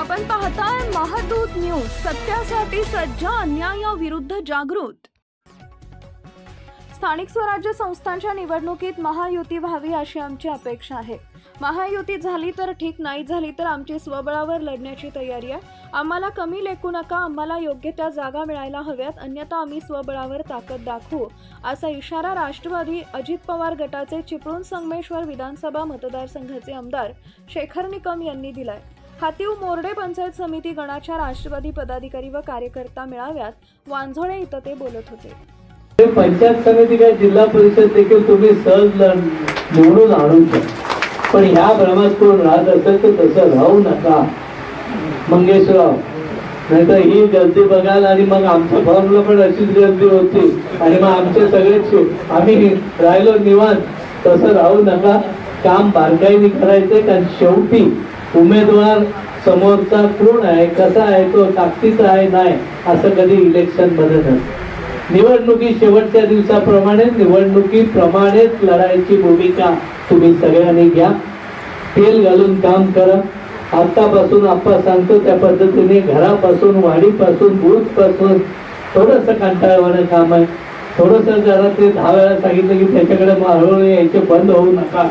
आपण पाहताय महादूत न्यूज, सत्यासाठी सज्ज, अन्यायाविरुद्ध जागृत। स्थानिक स्वराज्य संस्थांच्या निवडणुकीत महायुती व्हावी अशी आमची अपेक्षा आहे। महायुती झाली तर ठीक, नाही झाली तर आमची स्वबळावर लढण्याची तयारी आहे। आम्हाला कमी लेखू नका, आम्हाला योग्य त्या जागा मिळायला हव्यात, अन्यथा आम्ही स्वबळावर ताकद दाखवू, असा इशारा राष्ट्रवादी अजित पवार गटाचे चिपळूण संगमेश्वर विधानसभा मतदारसंघाचे आमदार शेखर निकम यांनी दिलाय। हातीव मोर्डे पंचायत समिती गणाच्या राष्ट्रवादी पदाधिकारी व कार्यकर्ता मेळाव्यात वांझोळे इथं ते बोलत होते। पंचायत समिती काय जिल्हा परिषद देखील तुम्ही सहज निवडून आणू शकता, पण ह्या भ्रमात कोण राहत असेल तर तसं राहू नका मंगेशराव, नाहीतर ही गर्दी बघाल आणि मग आमच्या फॉर्मला पण अशीच गर्दी होती आणि मग आमचे सगळे आम्ही राहिलो निवांत। तसं राहू नका, काम बारकाईने करायचे, कारण शेवटी उमेदवार समोरचा कोण आहे, कसा आहे, तो ताकदीचा आहे नाही असं कधी इलेक्शन मध्ये नसतं। निवडणुकी शेवटच्या दिवसाप्रमाणे निवडणुकीप्रमाणेच लढायची भूमिका तुम्ही सगळ्यांनी घ्या, तेल घालून काम करा। आतापासून आपण सांगतो त्या पद्धतीने घरापासून, वाडीपासून, बूथपासून थोडंसं कंटाळवाणं काम आहे। थोडंसं जरा ते 10 वेळा सांगितलं की त्याच्याकडे हळूहळू यायचे बंद होऊ नका,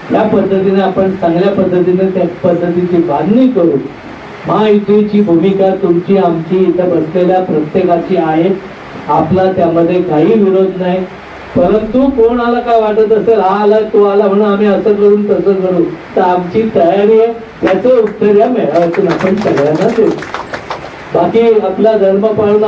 त्या पद्धतीने आपण चांगल्या पद्धतीने त्या पद्धतीची बांधणी करू। महायुतीची भूमिका तुमची, आमची, इथं बसलेल्या प्रत्येकाची आहे, आपला त्यामध्ये काही विरोध नाही। परंतु कोणाला काय वाटत असेल, हा आला तो आला म्हणून आम्ही असं करून तसं करू, तर आमची तयारी आहे, त्याचं उत्तर या मेळाव्यातून आपण सगळ्यांना देऊ। बाकी आपला धर्म पाळून